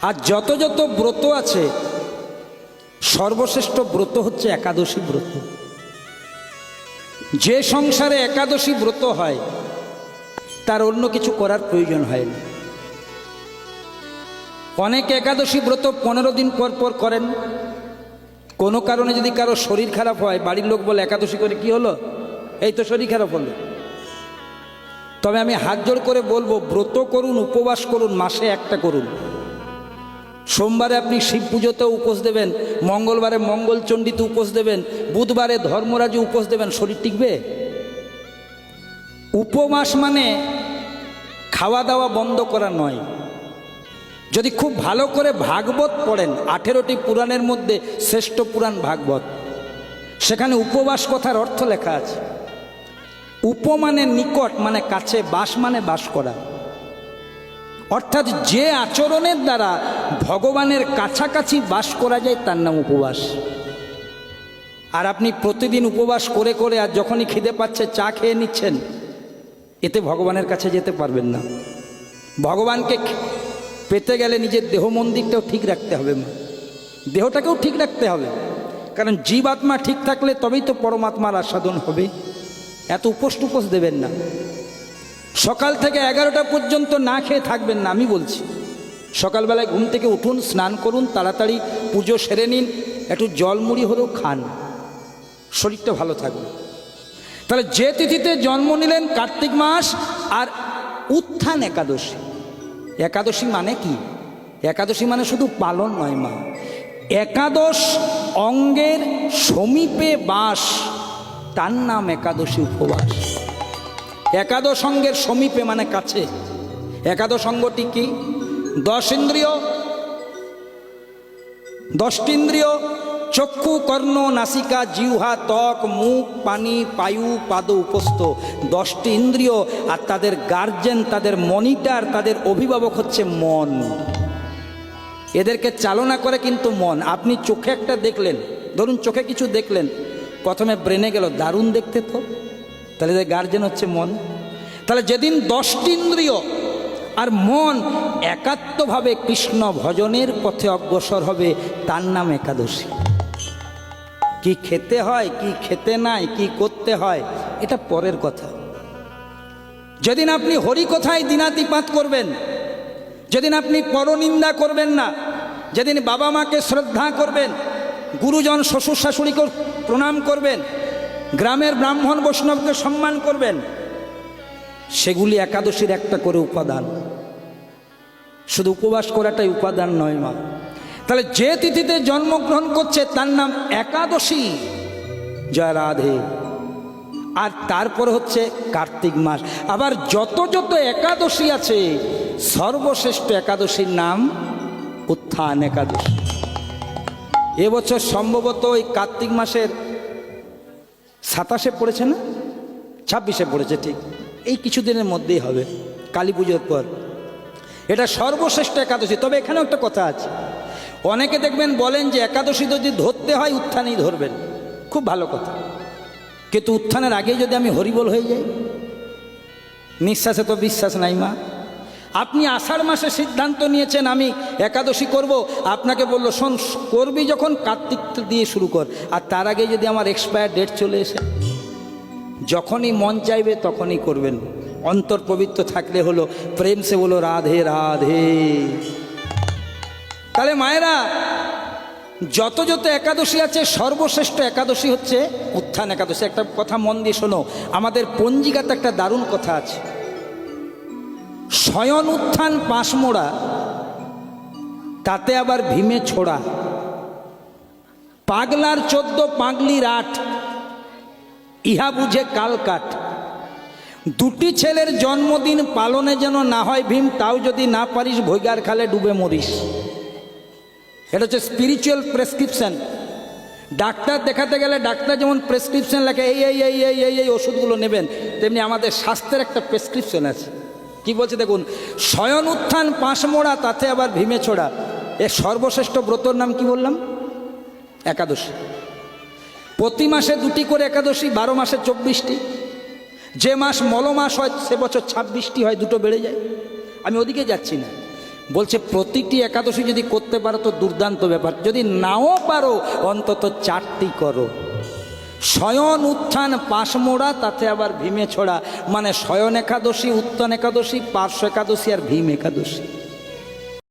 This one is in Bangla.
আর যত যত ব্রত আছে সর্বশ্রেষ্ঠ ব্রত হচ্ছে একাদশী ব্রত। যে সংসারে একাদশী ব্রত হয় তার অন্য কিছু করার প্রয়োজন হয় না। অনেকে একাদশী ব্রত 15 দিন পর পর করেন। কোনো কারণে যদি কারো শরীর খারাপ হয়, বাড়ির লোক বলে একাদশী করে কি হলো, এই তো শরীর খারাপ হলো। তবে আমি হাত জোড় করে বলবো, ব্রত করুন, উপবাস করুন, মাসে একটা করুন। সোমবারে আপনি শিব পুজোতেও উপোস দেবেন, মঙ্গলবারে মঙ্গলচণ্ডীতে উপোস দেবেন, বুধবারে ধর্মরাজে উপোস দেবেন, শরীর টিকবে? উপবাস মানে খাওয়া দাওয়া বন্ধ করা নয়। যদি খুব ভালো করে ভাগবত পড়েন, 18টি পুরাণের মধ্যে শ্রেষ্ঠ পুরাণ ভাগবত, সেখানে উপবাস কথার অর্থ লেখা আছে। উপ মানে নিকট, মানে কাছে, বাস মানে বাস করা। অর্থাৎ যে আচরণের দ্বারা ভগবানের কাছাকাছি বাস করা যায় তার নাম উপবাস। আর আপনি প্রতিদিন উপবাস করে করে আর যখনই খিদে পাচ্ছে চা খেয়ে নিচ্ছেন, এতে ভগবানের কাছে যেতে পারবেন না। ভগবানকে পেতে গেলে নিজের দেহ মন্দিরটাও ঠিক রাখতে হবে, দেহটাকেও ঠিক রাখতে হবে। কারণ জীবাত্মা ঠিক থাকলে তবেই তো পরমাত্মার আস্বাদন হবে। এত উপোস টুপোস দেবেন না। সকাল থেকে 11টা পর্যন্ত না খেয়ে থাকবেন না। আমি বলছি, সকালবেলায় ঘুম থেকে উঠুন, স্নান করুন, তাড়াতাড়ি পুজো সেরে নিন, একটু জল মুড়ি হলেও খান, শরীরটা ভালো থাকবে। তাহলে যে তিথিতে জন্ম নিলেন, কার্তিক মাস, আর উত্থান একাদশী। একাদশী মানে কি? একাদশী মানে শুধু পালন নয় মা, একাদশ অঙ্গের সমীপে বাস, তার নাম একাদশী উপবাস। একাদশ অঙ্গের সমীপে মানে কাছে। একাদশ অঙ্গটি কি? 10 ইন্দ্রিয়, 10টি ইন্দ্রিয়, চক্ষু, কর্ণ, নাসিকা, জিহ্বা, ত্বক, মুখ, পানি, পায়ু, পাদ, উপস্থ, 10টি ইন্দ্রিয়। আর তাদের গার্জেন, তাদের মনিটর, তাদের অভিভাবক হচ্ছে মন। এদেরকে চালনা করে কিন্তু মন। আপনি চোখে একটা দেখলেন, ধরুন চোখে কিছু দেখলেন, প্রথমে ব্রেনে গেল, দারুণ দেখতে তো, তাহলে এদের গার্জেন হচ্ছে মন। তাহলে যেদিন 10টি ইন্দ্রিয় আর মন একাত্মভাবে কৃষ্ণ ভজনের পথে অগ্রসর হবে, তার নাম একাদশী। কি খেতে হয়, কি খেতে নাই, কি করতে হয়, এটা পরের কথা। যেদিন আপনি হরিকথায় দিনাতিপাত করবেন, যেদিন আপনি পরনিন্দা করবেন না, যেদিন বাবা মাকে শ্রদ্ধা করবেন, গুরুজন শ্বশুর শাশুড়িকে প্রণাম করবেন, গ্রামের ব্রাহ্মণ বৈষ্ণবকে সম্মান করবেন, সেগুলি একাদশীর একটা করে উপাদান। শুধু উপবাস করাটাই উপাদান নয় মা। তাহলে যে তিথিতে জন্মগ্রহণ করছে তার নাম একাদশী। জয় রাধে। আর তারপর হচ্ছে কার্তিক মাস। আবার যত যত একাদশী আছে, সর্বশ্রেষ্ঠ একাদশীর নাম উত্থান একাদশী। এবছর সম্ভবত ওই কার্তিক মাসের 27-এ পড়েছে না, 26-এ পড়েছে, ঠিক এই কিছুদিনের মধ্যেই হবে, কালী পুজোর পর। এটা সর্বশ্রেষ্ঠ একাদশী। তবে এখানেও একটা কথা আছে, অনেকে দেখবেন বলেন যে একাদশী যদি ধরতে হয় উত্থানেই ধরবেন, খুব ভালো কথা। কিন্তু উত্থানের আগেই যদি আমি হরিবোল হয়ে যাই, নিঃশ্বাসে তো বিশ্বাস নাই মা। আপনি আষাঢ় মাসে সিদ্ধান্ত নিয়েছেন আমি একাদশী করব, আপনাকে বললো শোন, করবি যখন কার্তিক দিয়ে শুরু কর। আর তার আগে যদি আমার এক্সপায়ার ডেট চলে এসে, যখনই মন চাইবে তখনই করবেন। অন্তর পবিত্র থাকলে হলো, প্রেম সে বলো রাধে রাধে। তাহলে মায়েরা, যত যত একাদশী আছে, সর্বশ্রেষ্ঠ একাদশী হচ্ছে উত্থান একাদশী। একটা কথা মন দিয়ে শোনো, আমাদের পঞ্জিকাতে একটা দারুণ কথা আছে, শয়ন উত্থান পাঁশমোড়া, তাতে আবার ভীমে ছোড়া, পাগলার 14 পাগলির 8, ইহা বুঝে কাল কাট। 2টি ছেলের জন্মদিন পালনে যেন না হয় ভীম, তাও যদি না পারিস ভৈগার খালে ডুবে মরিস। এটা হচ্ছে স্পিরিচুয়াল প্রেসক্রিপশন। ডাক্তার দেখাতে গেলে ডাক্তার যেমন প্রেসক্রিপশন লেখে, এই এই এই এই এই এই ওষুধগুলো নেবেন, তেমনি আমাদের স্বাস্থ্যের একটা প্রেসক্রিপশন আছে। কি বলছে দেখুন, শয়ন উত্থান পাঁশমোড়া, তাতে আবার ভীমে ছোড়া। এর সর্বশ্রেষ্ঠ ব্রতর নাম কি বললাম? একাদশী। প্রতি মাসে 2টি করে একাদশী, 12 মাসে 24টি। যে মাস মল মাস হয় সে বছর 26টি হয়, 2টো বেড়ে যায়। আমি ওদিকে যাচ্ছি না, বলছে প্রতিটি একাদশী যদি করতে পারো তো দুর্দান্ত ব্যাপার, যদি নাও পারো অন্তত 4টি করো। শয়ন উত্থান পাশমোড়া, তাতে আবার ভীমে ছড়া, মানে শয়ন একাদশী, উত্থান একাদশী, পার্শ্ব একাদশী আর ভীম একাদশী।